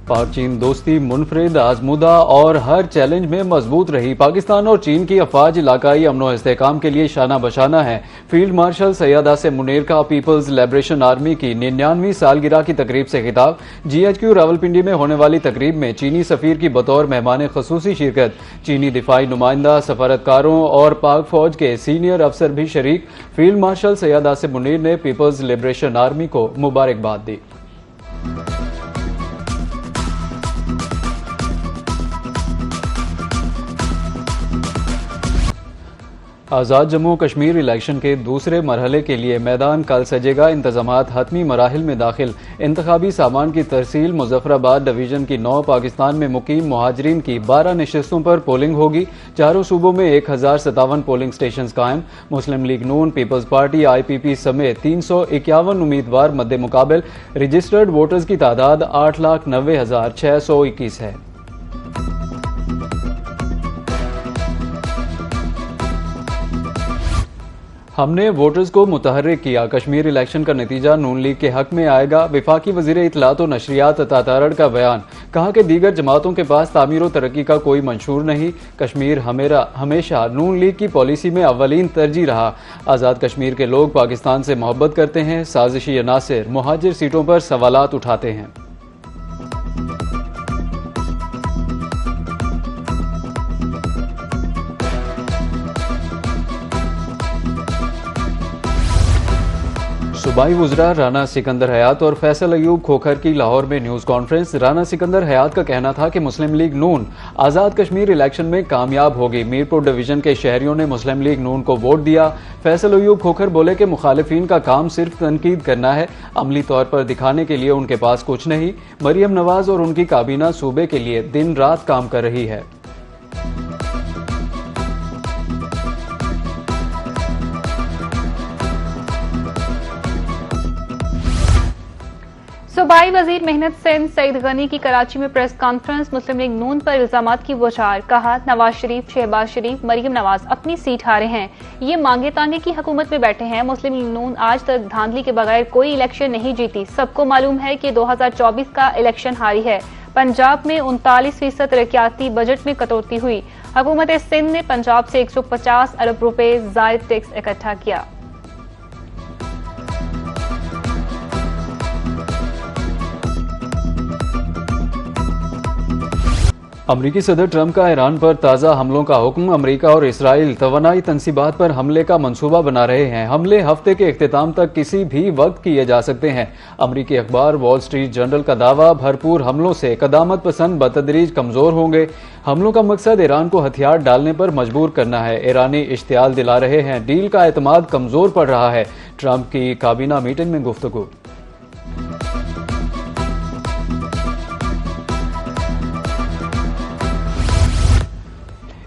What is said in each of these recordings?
पाक चीन दोस्ती मुनफरिद, आजमुदा और हर चैलेंज में मजबूत रही। पाकिस्तान और चीन की अफवाज इलाकाई अमन व इस्तेहकाम के लिए शाना बशाना है। फील्ड मार्शल सैयद आसिम मुनीर का पीपल्स लिबरेशन आर्मी की 99वीं सालगिरह की तकरीब से खिताब। GHQ रावलपिंडी में होने वाली तकरीब में चीनी सफीर की बतौर मेहमान खसूसी शिरकत। चीनी दिफाई नुमाइंदा, सफारतकारों और पाक फौज के सीनियर अफसर भी शरीक। फील्ड मार्शल सैयद आसिम मुनीर ने पीपल्स लिबरेशन आर्मी को मुबारकबाद दी। आज़ाद जम्मू कश्मीर इलेक्शन के दूसरे मरहले के लिए मैदान कल सजेगा। इंतजामात हतमी मराहिल में दाखिल। इंतखाबी सामान की तरसील। मुजफ्फराबाद डिवीजन की 9 पाकिस्तान में मुकीम मुहाजिरीन की 12 नशिस्तों पर पोलिंग होगी। चारों सूबों में 1057 पोलिंग स्टेशन कायम। मुस्लिम लीग नून, पीपल्स पार्टी, IPP समेत 351 उम्मीदवार मद्दे मुकाबल। रजिस्टर्ड वोटर्स की तादाद 8,90,621 है। हमने वोटर्स को मुतहर्रिक किया। कश्मीर इलेक्शन का नतीजा नून लीग के हक में आएगा। वफाकी वजीर इत्तलात और नशरियात अता तारड़ का बयान। कहा कि दीगर जमातों के पास तामीर और तरक्की का कोई मंशूर नहीं। कश्मीर हमेशा नून लीग की पॉलिसी में अव्वलीन तरजीह रहा। आज़ाद कश्मीर के लोग पाकिस्तान से मोहब्बत करते हैं। साजिशी अनासिर मुहाजिर सीटों पर सवालात उठाते हैं। सूबाई वुज़रा राना सिकंदर हयात और फैसल अयूब खोखर की लाहौर में न्यूज़ कॉन्फ्रेंस। राना सिकंदर हयात का कहना था कि मुस्लिम लीग नून आज़ाद कश्मीर इलेक्शन में कामयाब होगी। मीरपुर डिवीजन के शहरियों ने मुस्लिम लीग नून को वोट दिया। फैसल अयूब खोखर बोले कि मुखालिफिन का काम सिर्फ तनकीद करना है, अमली तौर पर दिखाने के लिए उनके पास कुछ नहीं। मरियम नवाज और उनकी काबीना सूबे के लिए दिन रात काम कर रही है। सूबाई वजीर मेहनत सिंध सईद गनी की कराची में प्रेस कॉन्फ्रेंस। मुस्लिम लीग नून पर इल्जामात की बौछार। कहा, नवाज शरीफ, शहबाज शरीफ, मरियम नवाज अपनी सीट हारे हैं। ये मांगे तांगे की हुकूमत में बैठे हैं। मुस्लिम लीग नून आज तक धांधली के बगैर कोई इलेक्शन नहीं जीती। सबको मालूम है कि 2024 का इलेक्शन हारी है। पंजाब में 39% तरक्याती बजट में कटौती हुई। हुकूमत सिंध ने पंजाब से 150 अरब रुपए जायद टैक्स इकट्ठा किया। अमरीकी सदर ट्रंप का ईरान पर ताज़ा हमलों का हुक्म। अमरीका और इसराइल तवानाई तनसीबात पर हमले का मंसूबा बना रहे हैं। हमले हफ्ते के इख्तिताम तक किसी भी वक्त किए जा सकते हैं। अमरीकी अखबार वॉल स्ट्रीट जर्नल का दावा, भरपूर हमलों से कदामत पसंद बतदरीज कमजोर होंगे। हमलों का मकसद ईरान को हथियार डालने पर मजबूर करना है। ईरानी इश्तियाल दिला रहे हैं। डील का एतमाद कमजोर पड़ रहा है। ट्रंप की काबीना मीटिंग में गुफ्तगू।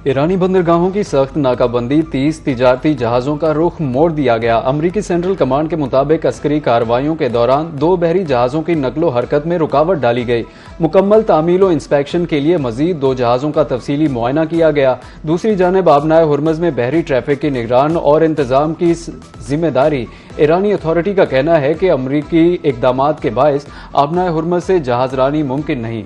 ईरानी बंदरगाहों की सख्त नाकाबंदी। 30 तिजारती जहाज़ों का रुख मोड़ दिया गया। अमरीकी सेंट्रल कमांड के मुताबिक अस्करी कार्रवाइयों के दौरान 2 बहरी जहाज़ों की नकलो हरकत में रुकावट डाली गई। मुकम्मल तामील और इंस्पेक्शन के लिए मजीद 2 जहाज़ों का तफसीली मुआयना किया गया। दूसरी जानब आबनाए हुर्मज़ में बहरी ट्रैफिक की निगरान और इंतजाम की जिम्मेदारी ईरानी अथॉरिटी का कहना है कि अमरीकी इकदामात के बायस आबनाए हुर्मज़ से जहाज़रानी मुमकिन नहीं।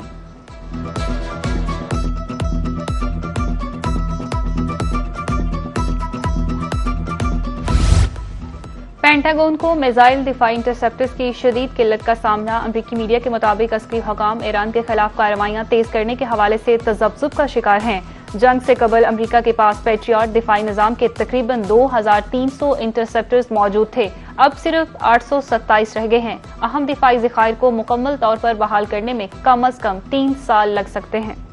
पेंटागन को मिसाइल दिफाई इंटरसेप्टर्स की शदीद किल्लत का सामना। अमरीकी मीडिया के मुताबिक अस्करी हुकाम ईरान के खिलाफ कार्रवाइयां तेज करने के हवाले से तजब्जुब का शिकार हैं। जंग से कबल अमरीका के पास पैट्रियट दिफाई निजाम के तकरीबन 2300 इंटरसेप्टर्स मौजूद थे। अब सिर्फ 827 रह गए हैं। अहम दिफाई ज़खायर को मुकम्मल तौर पर बहाल करने में कम अज कम 3 साल लग सकते हैं।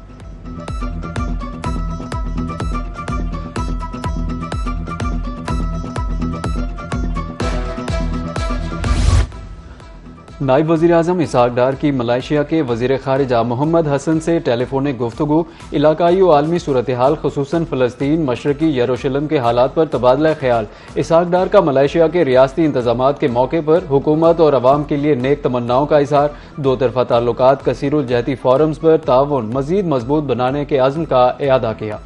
नायब वज़ीर-ए-आज़म इसहाक डार की मलेशिया के वज़ीर ख़ारिजा मोहम्मद हसन से टेलीफोनिक गुफ्तगू। इलाकाई व आलमी सूरत हाल खुसूसन फ़लस्तीन मशरकी यरूशलेम के हालात पर तबादला ख्याल। इसहाक डार का मलेशिया के रियासती इंतज़ामात के मौके पर हुकूमत और अवाम के लिए नेक तमन्नाओं का इज़हार। 2 तरफ़ा ताल्लुकात कसीरुल जहती फ़ोरम्स पर ताउन मज़ीद मजबूत बनाने के अज़्म का इआदा किया।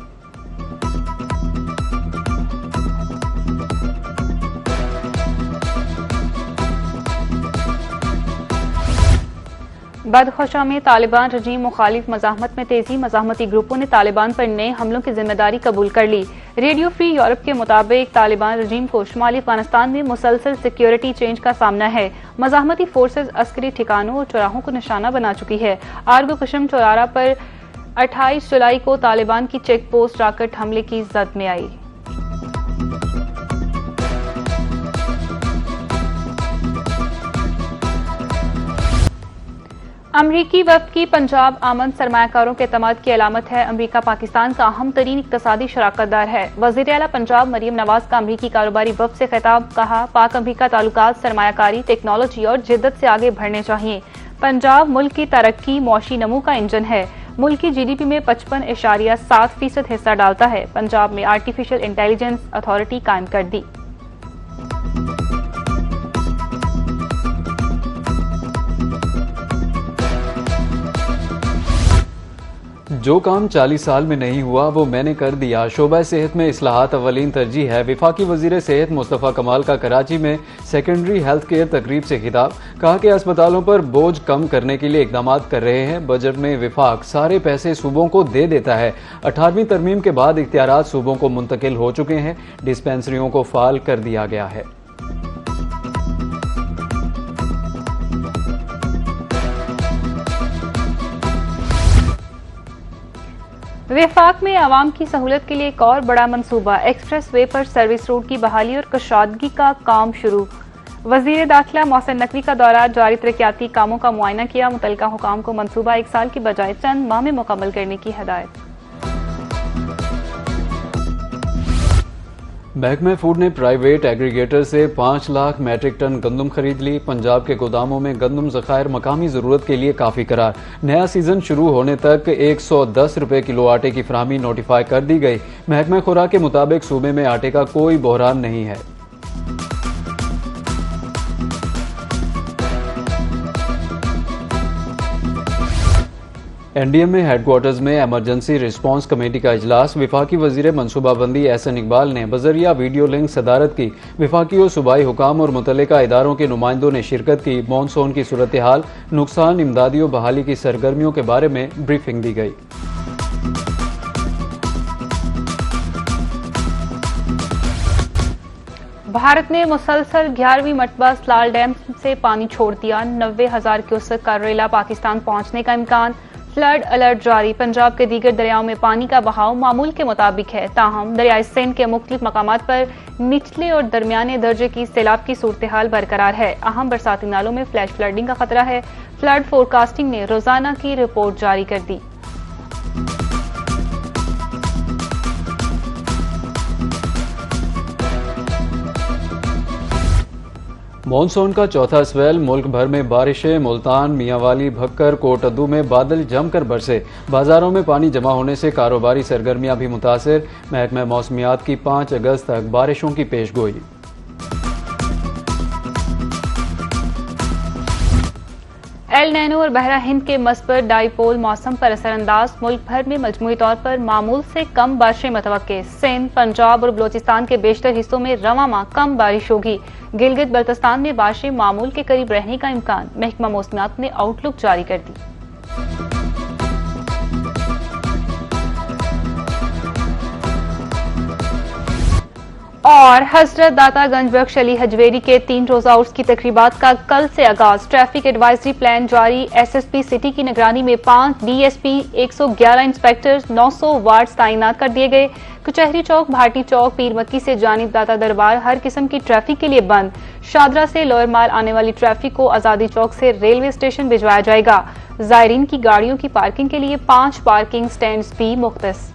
बदखशा में तालिबान रजीम मुखालिफ मज़ाहमत में तेजी। मज़ाहमती ग्रुपों ने तालिबान पर नए हमलों की जिम्मेदारी कबूल कर ली। रेडियो फ्री यूरोप के मुताबिक तालिबान रजीम को शुमाली अफगानिस्तान में मुसलसल सिक्योरिटी चेंज का सामना है। मज़ाहमती फोर्सेज अस्करी ठिकानों और चौराहों को निशाना बना चुकी है। आर्ग कशम चौराहा पर 28 जुलाई को तालिबान की चेक पोस्ट रॉकेट हमले की जद में आई। अमरीकी वफ्द की पंजाब आमद सरमायाकारों के एतमाद की अलामत है। अमरीका पाकिस्तान का अहम तरीन इक्तसादी शराकतदार है। वज़ीर आला पंजाब मरियम नवाज का अमरीकी कारोबारी वफ्द से खिताब। कहा, पाक अमरीका ताल्लुकात सरमायाकारी, टेक्नोलॉजी और जिद्दत से आगे बढ़ने चाहिए। पंजाब मुल्क की तरक्की, मौशी नमू का इंजन है। मुल्क की GDP में 55.7% हिस्सा डालता है। पंजाब में आर्टिफिशियल इंटेलिजेंस अथॉरिटी कायम कर दी। जो काम 40 साल में नहीं हुआ वो मैंने कर दिया। शोबा सेहत में इस्लाहात अव्वलीन तरजीह है। विफाकी वजीर सेहत मुस्तफ़ा कमाल का कराची में सेकेंडरी हेल्थ केयर तकरीब से खिताब। कहा कि अस्पतालों पर बोझ कम करने के लिए इकदाम कर रहे हैं। बजट में विफाक सारे पैसे सूबों को दे देता है। 18वीं तरमीम के बाद इख्तियारात सूबों को मुंतकिल हो चुके हैं। डिस्पेंसरियों को फाल कर दिया गया है। विफाक में आवाम की सहूलत के लिए एक और बड़ा मंसूबा। एक्सप्रेस वे पर सर्विस रोड की बहाली और कशादगी का काम शुरू। वजीर दाखिला मोहसिन नकवी का दौरा, जारी तरक्याती कामों का मुआयना किया। मुतल्लिका हुकाम को मंसूबा 1 साल की बजाय चंद माह में मुकम्मल करने की हिदायत। महकमा फूड ने प्राइवेट एग्रीगेटर से 5 लाख मैट्रिक टन गंदम खरीद ली। पंजाब के गोदामों में गंदम ज़खायर मकामी ज़रूरत के लिए काफ़ी करार। नया सीजन शुरू होने तक 110 रुपये किलो आटे की फराहमी नोटिफाई कर दी गई। महकमा खुराक के मुताबिक सूबे में आटे का कोई बहरान नहीं है। NDMA हेडक्वार्टर्स में इमरजेंसी रिस्पांस कमेटी का इजलास। विफाकी वजीर मनसूबाबंदी एहसन इकबाल ने बजरिया वीडियो लिंक सदारत की। विफाकी और सूबाई हुकाम और मुतल्लिका इदारों के नुमाइंदों ने शिरकत की। मॉनसून की सूरत हाल, नुकसान, इमदादी और बहाली की सरगर्मियों के बारे में ब्रीफिंग दी गई। भारत ने मुसलसल 11वीं मरतबा सलाल डैम से पानी छोड़ दिया। 90,000 क्यूसेक का रेला पाकिस्तान पहुंचने का इम्कान। फ्लड अलर्ट जारी। पंजाब के दीगर दरियाओं में पानी का बहाव मामूल के मुताबिक है। ताहम दरियाई सिंध के मुख्तलिफ मकामात पर निचले और दरमियाने दर्जे की सैलाब की सूरत हाल बरकरार है। अहम बरसाती नालों में फ्लैश फ्लडिंग का खतरा है। फ्लड फोरकास्टिंग ने रोजाना की रिपोर्ट जारी कर दी। मॉनसून का चौथा स्पेल, मुल्क भर में बारिशें। मुल्तान, मियांवाली, भक्कर, कोटअद्दू में बादल जमकर बरसे। बाजारों में पानी जमा होने से कारोबारी सरगर्मियां भी मुतासिर। महकमा मौसमियात की 5 अगस्त तक बारिशों की पेशगोई। एल नैनो और बहरा हिंद के मस्बर डाइपोल मौसम पर असरअंदाज। मुल्क भर में मजमूई तौर पर मामूल से कम बारिशें मुतवक्के। सिंध, पंजाब और बलोचिस्तान के बेशतर हिस्सों में रवां माह कम बारिश होगी। गिलगित बल्तिस्तान में बारिशें मामूल के करीब रहने का इम्कान। महकमा मौसमियात ने आउटलुक जारी कर दी। और हजरत दातागंज बख्श अली हजवेरी के 3 रोजा उर्स की तकरीबात का कल से आगाज। ट्रैफिक एडवाइजरी प्लान जारी। SSP सिटी की निगरानी में 5 DSP, 111 इंस्पेक्टर्स, 900 वार्ड्स तैनात कर दिए गए। कचहरी चौक, भाटी चौक, पीरमक्की से जानिब दाता दरबार हर किस्म की ट्रैफिक के लिए बंद। शादरा से लोअर माल आने वाली ट्रैफिक को आजादी चौक से रेलवे स्टेशन भिजवाया जाएगा। जायरीन की गाड़ियों की पार्किंग के लिए 5 पार्किंग स्टैंड भी मुख्तस।